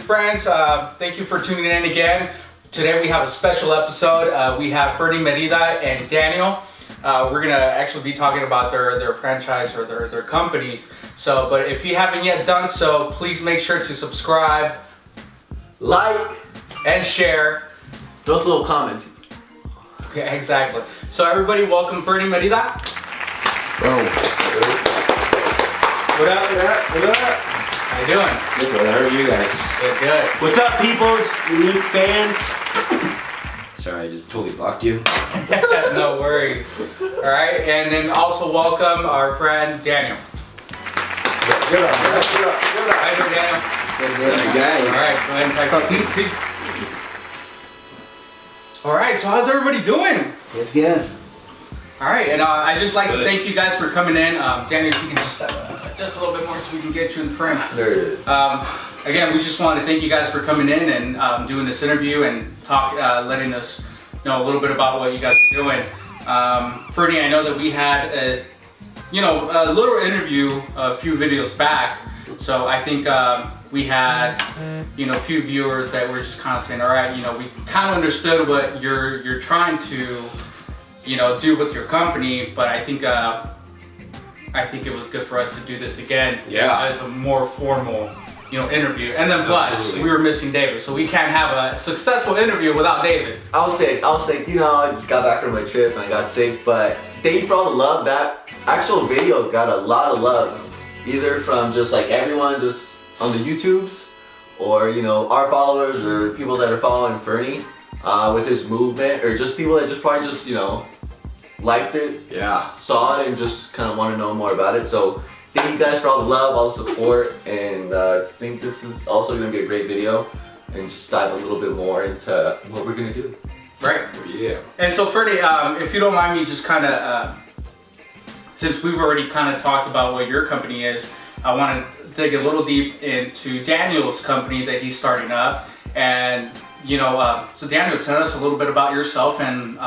and friends, thank you for tuning in again. Today we have a special episode. We have Ferny, Merida, and Daniel. We're gonna actually be talking about their franchise or their companies. So, but if you haven't yet done so, please make sure to subscribe, like, and share. those little comments. Yeah, exactly. So everybody, welcome Ferny, Merida. Boom. What up, what up, what up? How you doing? Good, brother. How are you guys? Good, good. What's up, peoples? Unique fans. Sorry, I just totally blocked you. No worries. All right, and then also welcome our friend Daniel. Good up, good up, good up, good up. How you doing, Daniel? Good guy. All right, go ahead and type it. All right, so how's everybody doing? Good. All right, and I just like to thank you guys for coming in. Daniel, if you can just a little bit more so we can get you in frame. There it is. Again, we just want to thank you guys for coming in and doing this interview and letting us know a little bit about what you guys are doing. Ferny, I know that we had a little interview a few videos back, so I think we had a few viewers that were just kind of saying, all right, we kind of understood what you're trying to do with your company, but I think it was good for us to do this again as a more formal interview. And then plus, Absolutely. we were missing David, so we can't have a successful interview without David. I was sick, I just got back from my trip and I got sick, but thank you for all the love. That actual video got a lot of love, either from just like everyone just on the YouTubes, or our followers, or people that are following Ferny with his movement, or just people that just probably just liked it, saw it, and just kind of want to know more about it. So thank you guys for all the love, all the support, and I think this is also going to be a great video, and just dive a little bit more into what we're going to do. Right. Yeah. And so Ferny, if you don't mind me just kind of, since we've already kind of talked about what your company is, I want to dig a little deep into Daniel's company that he's starting up. And, so Daniel, tell us a little bit about yourself and,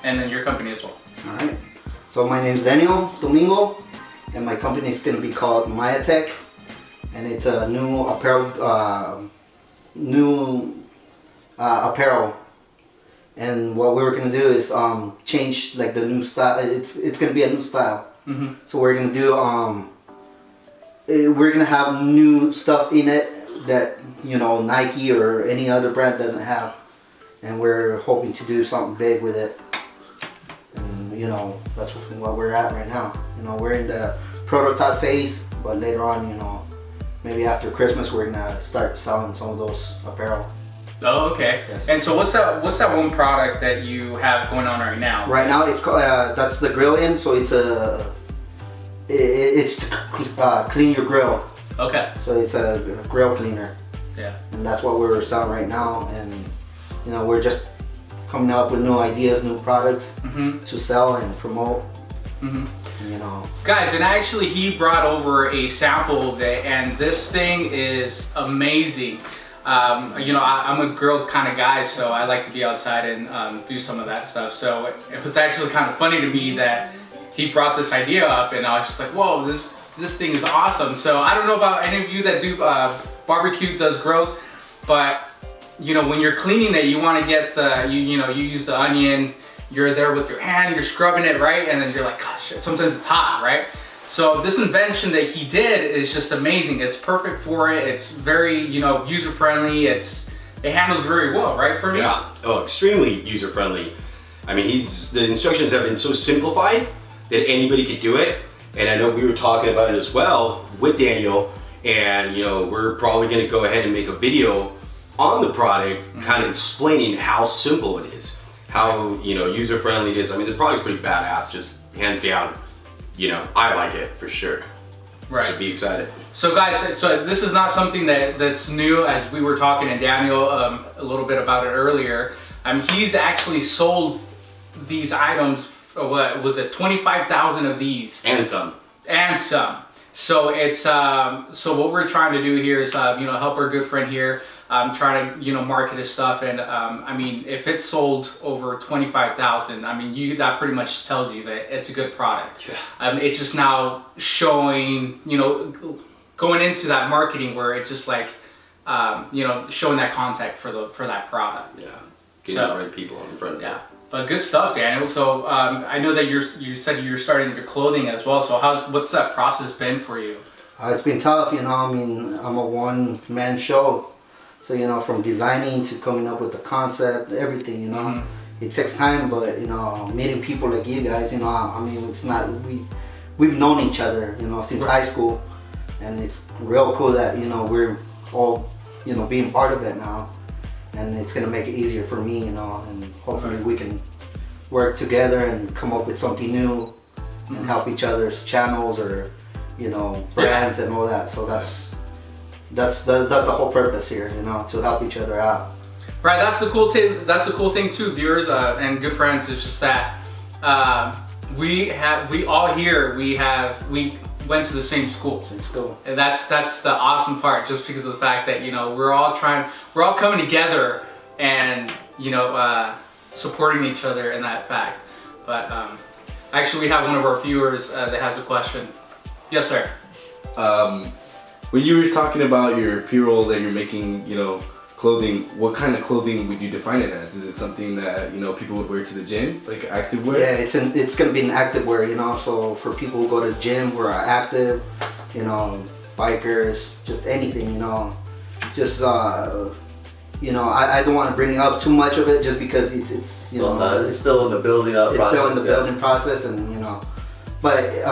and then your company as well. Alright, so my name's Daniel Domingo, and my company is going to be called Tech, and it's a new apparel. And what we were going to do is change like the new style. It's going to be a new style. Mm-hmm. So we're going to do we're going to have new stuff in it that Nike or any other brand doesn't have, and we're hoping to do something big with it. That's what we're at right now. We're in the prototype phase, but later on, maybe after Christmas, we're gonna start selling some of those apparel. Oh, okay. Yes. And so what's that one product that you have going on right now? Right now, it's called that's the grill in. So it's to clean your grill. Okay. So it's a grill cleaner. Yeah. And that's what we're selling right now, and we're just coming up with new ideas, new products to sell and promote. Guys, and actually he brought over a sample of it, and this thing is amazing. I'm a grill kind of guy, so I like to be outside and do some of that stuff. So it was actually kind of funny to me that he brought this idea up, and I was just like, whoa, this thing is awesome. So I don't know about any of you that do barbecue, does grills, but when you're cleaning it, you want to get you use the onion, you're there with your hand, you're scrubbing it, right? And then you're like, gosh, sometimes it's hot, right? So this invention that he did is just amazing. It's perfect for it. It's very, user-friendly. It handles very well, right, for me? Yeah. Oh, extremely user-friendly. I mean, the instructions have been so simplified that anybody could do it. And I know we were talking about it as well with Daniel, and we're probably going to go ahead and make a video on the product, kind of explaining how simple it is, how user-friendly it is. I mean, the product's pretty badass, just hands down. I like it for sure. Right. So be excited. So guys, so this is not something that's new, as we were talking to Daniel a little bit about it earlier. He's actually sold these items, what was it, 25,000 of these. And some. And some. So it's so what we're trying to do here is help our good friend here, try to market his stuff, and I mean, if it's sold over 25,000, I mean that pretty much tells you that it's a good product. Yeah. It's just now showing going into that marketing where it's just like, showing that contact for that product. Yeah, getting the right people in front of you. Yeah, but good stuff, Daniel. So I know that you said you're starting your clothing as well. So what's that process been for you? It's been tough, I mean, I'm a one-man show. So, from designing to coming up with the concept, everything, Mm-hmm. It takes time, but, meeting people like you guys, I mean, it's not, we've known each other, since high school. And it's real cool that, we're all, being part of it now. And it's going to make it easier for me, and hopefully we can work together and come up with something new and help each other's channels or, brands and all that. So that's the whole purpose here, to help each other out. Right, that's the cool thing too, viewers and good friends. It's just that we went to the same school. And that's the awesome part, just because of the fact that we're all coming together and supporting each other in that fact. But actually, we have one of our viewers that has a question. Yes, sir. When you were talking about your pre-roll and you're making, clothing, what kind of clothing would you define it as? Is it something that, people would wear to the gym, like active wear? Yeah, it's gonna be an active wear, so for people who go to the gym who are active, bikers, just anything, just I don't want to bring up too much of it just because it's it's still in the building up. It's still in the building process, and but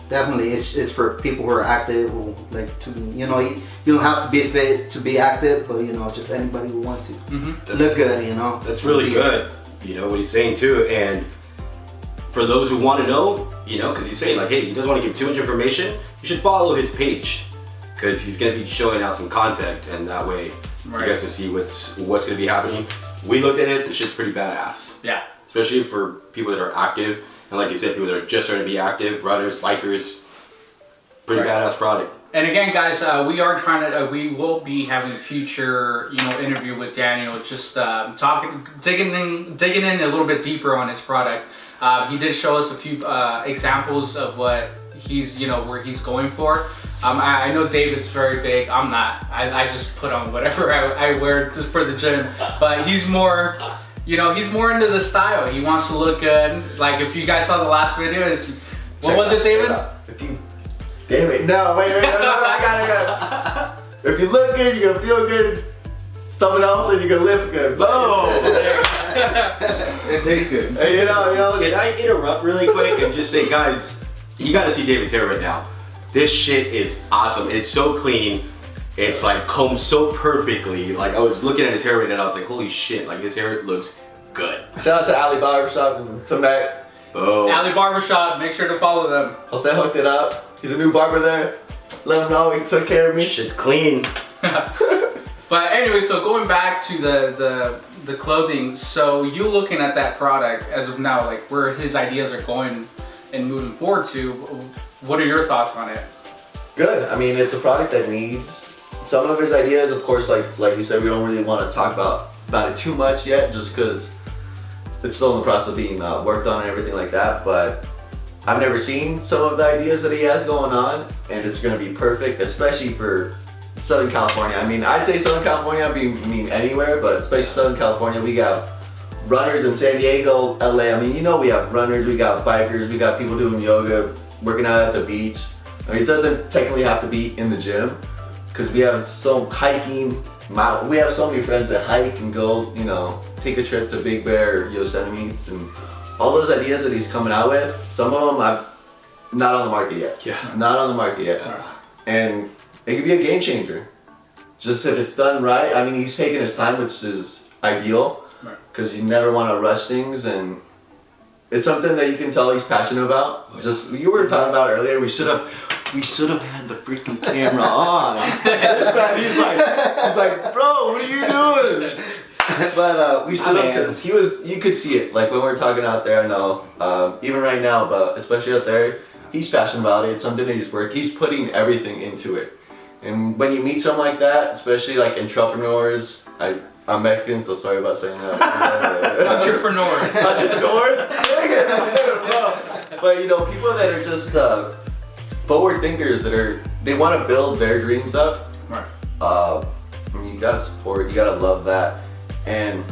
definitely it's for people who are active, who like to you don't have to be fit to be active, but just anybody who wants to look good, That's really good. What he's saying too, and for those who want to know, because he's saying like, hey, he doesn't want to give too much information. You should follow his page because he's gonna be showing out some content, and that way you guys can see what's gonna be happening. We looked at it. The shit's pretty badass. Yeah. Especially for people that are active, and like you said, people that are just starting to be active, runners, bikers. Pretty badass product. And again, guys, we are trying to. We will be having a future, interview with Daniel, just digging in a little bit deeper on his product. He did show us a few examples of what he's, where he's going for. I know David's very big. I'm not. I just put on whatever I wear just for the gym. But he's more, he's more into the style. He wants to look good. Like if you guys saw the last video, what was it, David? David, no, wait, I got it. If you look good, you're gonna feel good. Someone else, and you're gonna live good. Oh, it tastes good. Hey, Can I interrupt really quick and just say, guys, you gotta see David's hair right now. This shit is awesome. It's so clean. It's like combed so perfectly. Like I was looking at his hair right now, I was like, holy shit, like his hair looks good. Shout out to Ali Barbershop and Tonight. Boom. Ali Barbershop, make sure to follow them. Jose hooked it up. He's a new barber there. Let him know he took care of me. Shit's clean. But anyway, so going back to the clothing, so you looking at that product as of now, like where his ideas are going and moving forward to, what are your thoughts on it? Good. I mean, it's a product that needs some of his ideas. Of course, like you said, we don't really want to talk about it too much yet, just because it's still in the process of being worked on and everything like that. But I've never seen some of the ideas that he has going on, and it's going to be perfect, especially for Southern California. I mean, I'd say Southern California, I mean anywhere, but especially Southern California. We got runners in San Diego, LA. I mean, we have runners, we got bikers, we got people doing yoga, working out at the beach. I mean, it doesn't technically have to be in the gym, because we have some hiking. We have so many friends that hike and go, take a trip to Big Bear or Yosemite, and all those ideas that he's coming out with, some of them I've not on the market yet. Yeah. Not on the market yet. And it could be a game changer. Just if it's done right. I mean, he's taking his time, which is ideal, because you never want to rush things, and it's something that you can tell he's passionate about. Just you were talking about earlier, we should have had the freaking camera on. This man, he's like, bro, what are you doing? But we should have, because you could see it, like when we're talking out there. I know, even right now, but especially out there, he's passionate about it. It's something that he's putting everything into it. And when you meet someone like that, especially like entrepreneurs, I'm Mexican, so sorry about saying that. Entrepreneurs. But people that are just forward thinkers, that are they want to build their dreams up. Right. I mean, you gotta support, you gotta love that. And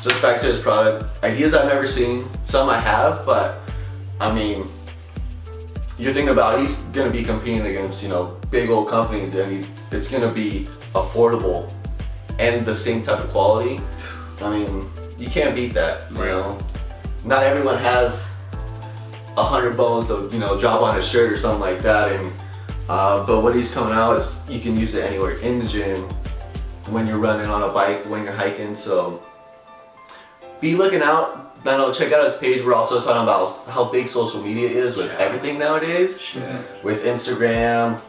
just back to his product, ideas I've never seen, some I have, but I mean, you're thinking about he's gonna be competing against, you know, big old companies, and it's gonna be affordable and the same type of quality. I mean, you can't beat that, you know. Not everyone has 100 bones to, you know, drop on a shirt or something like that. And but what he's coming out is you can use it anywhere, in the gym, when you're running on a bike, when you're hiking. So be looking out. I know, check out his page. We're also talking about how big social media is with everything nowadays. With Instagram,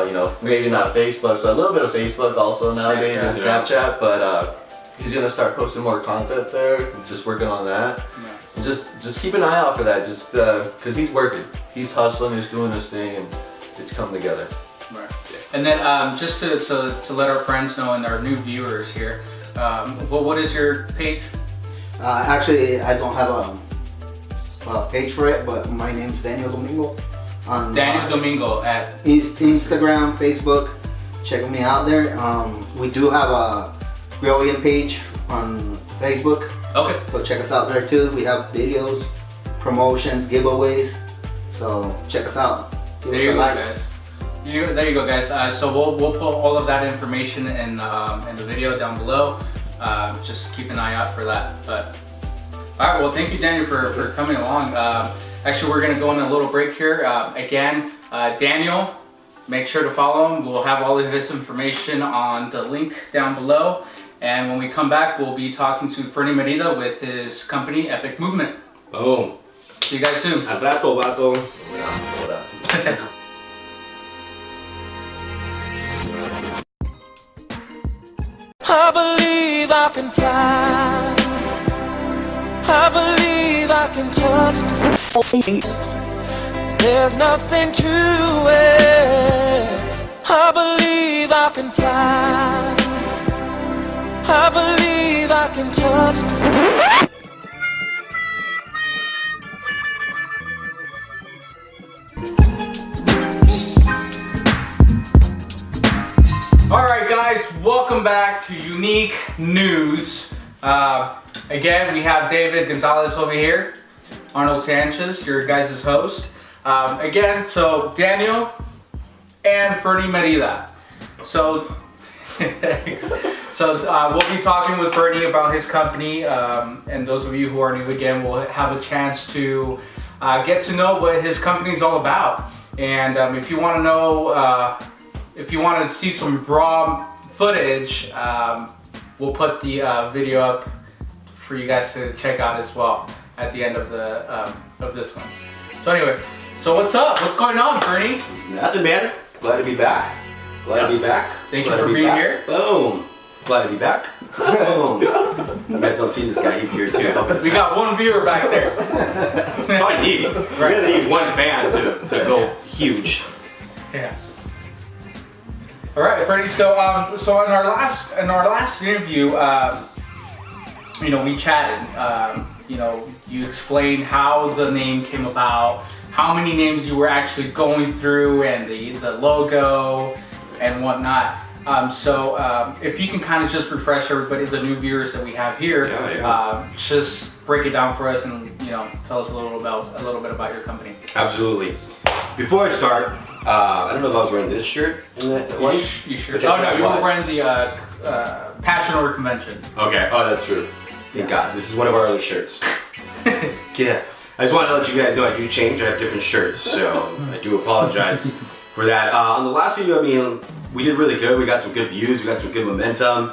you know, maybe not Facebook, but a little bit of Facebook also nowadays, and Snapchat. But he's gonna start posting more content there. Just working on that. And just keep an eye out for that. Just because he's working, he's hustling, he's doing his thing, and it's come together. Right. And then just to let our friends know and our new viewers here, what is your page? Actually, I don't have a page for it, but my name's Daniel Domingo. On Daniel Domingo at Instagram, Facebook. Check me out there. We do have a grilling page on Facebook. Okay. So check us out there too. We have videos, promotions, giveaways. So check us out. There you go, guys. There you go, guys. So we'll put all of that information in the video down below. Just keep an eye out for that. But all right, well, thank you, Daniel, for coming along. Actually, we're gonna go on a little break here. Again, Daniel, make sure to follow him. We'll have all of his information on the link down below. And when we come back, we'll be talking to Ferny Merida with his company, Epik Movement. Boom. See you guys soon. Abrazo, vato. I believe I can fly. I believe I can touch the sky. There's nothing to it. I believe I can fly. I believe I can touch the sky. Alright guys, welcome back to Unique News. Again, we have David Gonzalez over here, Arnold Sanchez, your guys' host. Again, so Daniel and Ferny Merida. So, we'll be talking with Ferny about his company, and those of you who are new again will have a chance to get to know what his company is all about. And if you want to know, if you want to see some raw footage, we'll put the video up for you guys to check out as well at the end of the of this one. So anyway, so what's up? What's going on, Ferny? Nothing, man. Glad to be back. Glad to be back. Thank you for being here. Boom. Glad to be back. Boom. You guys don't see this guy. He's here too. We got one viewer back there. Probably need. We're gonna need one fan to go huge. Yeah. All right, Ferny. So in our last interview, you know, we chatted. You know, you explained how the name came about, how many names you were actually going through, and the logo and whatnot. If you can kind of just refresh everybody, the new viewers that we have here, just break it down for us, and you know, tell us a little bit about your company. Absolutely. Before I start, I don't know if I was wearing this shirt in that one. You sure? Oh no, you were wearing the Passion or Convention. Okay. Oh, that's true. Thank God. This is one of our other shirts. Yeah. I just wanted to let you guys know I do change. I have different shirts, so I do apologize for that. On the last video, I mean, we did really good. We got some good views. We got some good momentum.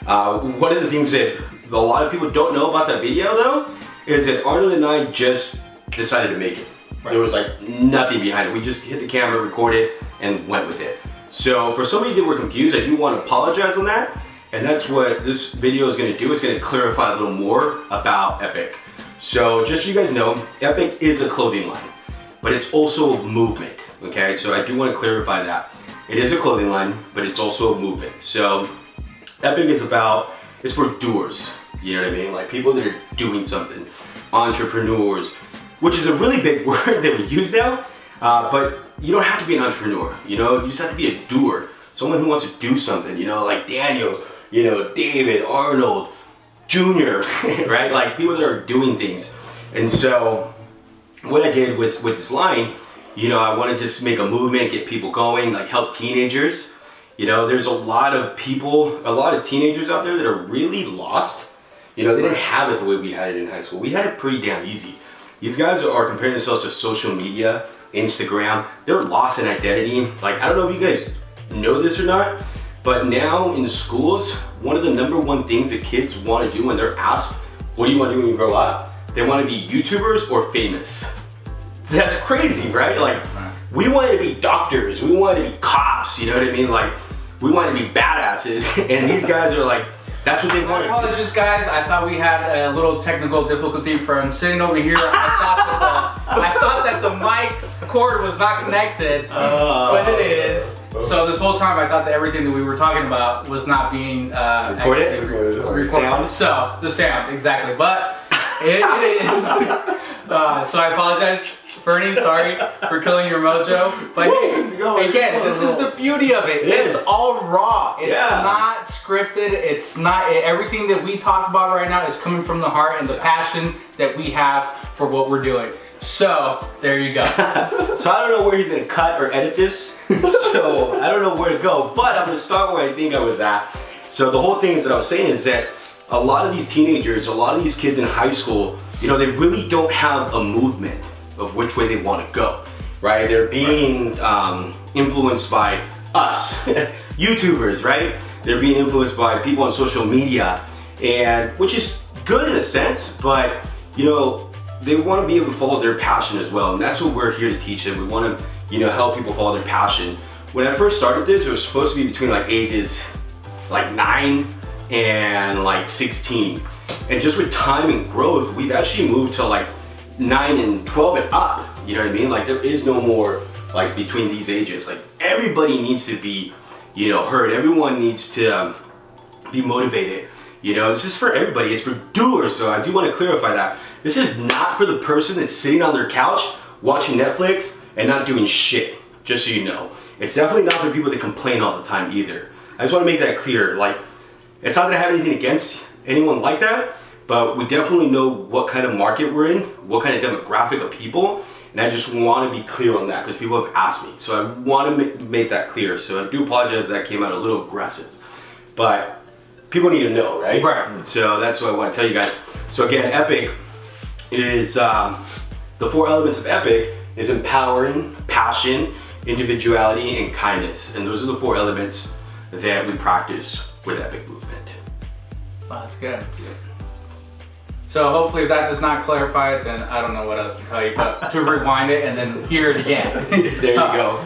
One of the things that a lot of people don't know about that video, though, is that Arnold and I just decided to make it. Right. There was like nothing behind it. We just hit the camera, recorded, and went with it. So for some of you that were confused, I do want to apologize on that. And that's what this video is going to do. It's going to clarify a little more about Epik. So just so you guys know, Epik is a clothing line, but it's also a movement, okay? So I do want to clarify that. It is a clothing line, but it's also a movement. So Epik is it's for doers, you know what I mean? Like people that are doing something, entrepreneurs, which is a really big word that we use now, but you don't have to be an entrepreneur, you know, you just have to be a doer. Someone who wants to do something, you know, like Daniel, you know, David, Arnold, Junior, right? Like people that are doing things. And so what I did with this line, you know, I want to just make a movement, get people going, like help teenagers. You know, there's a lot of people, a lot of teenagers out there that are really lost. You know, they didn't have it the way we had it in high school. We had it pretty damn easy. These guys are comparing themselves to social media, Instagram. They're lost in identity. Like, I don't know if you guys know this or not, but now in schools, one of the #1 things that kids want to do when they're asked, what do you want to do when you grow up? They want to be YouTubers or famous. That's crazy, right? Like, we wanted to be doctors, we wanted to be cops, you know what I mean? Like, we wanted to be badasses, and these guys are like, that's what they want. Apologies, guys. I thought we had a little technical difficulty from sitting over here. I thought that the mic's cord was not connected, but it is. So this whole time I thought that everything that we were talking about was not being recorded. Sound. So the sound, exactly. But it is. So I apologize, Ferny. Sorry for killing your mojo. But hey, again, this is the beauty of it. It's all raw. It's not scripted. It's not. Everything that we talk about right now is coming from the heart and the passion that we have for what we're doing. So there you go. So I don't know where he's gonna cut or edit this. So I don't know where to go. But I'm gonna start where I think I was at. So the whole thing is that I was saying is that a lot of these teenagers, a lot of these kids in high school, you know, they really don't have a movement of which way they want to go, right? They're being influenced by us, YouTubers, right? They're being influenced by people on social media, and which is good in a sense, but you know, they want to be able to follow their passion as well, and that's what we're here to teach them. We want to, you know, help people follow their passion. When I first started this, it was supposed to be between like ages like 9 and like 16, and just with time and growth, we've actually moved to like 9 and 12 and up. You know what I mean? Like, there is no more like between these ages. Like, everybody needs to be, you know, heard. Everyone needs to be motivated. You know, this is for everybody. It's for doers. So I do want to clarify that this is not for the person that's sitting on their couch watching Netflix and not doing shit. Just so you know, it's definitely not for people that complain all the time either. I just want to make that clear. Like, it's not that I have anything against anyone like that, but we definitely know what kind of market we're in, what kind of demographic of people, and I just want to be clear on that because people have asked me. So I want to make that clear. So I do apologize that came out a little aggressive, but people need to know, right? Right. So that's what I want to tell you guys. So again, Epik is, the 4 elements of Epik is empowering, passion, individuality, and kindness. And those are the 4 elements that we practice with Epik movement. Wow, that's good. So hopefully if that does not clarify it, then I don't know what else to tell you, but to rewind it and then hear it again. There you go.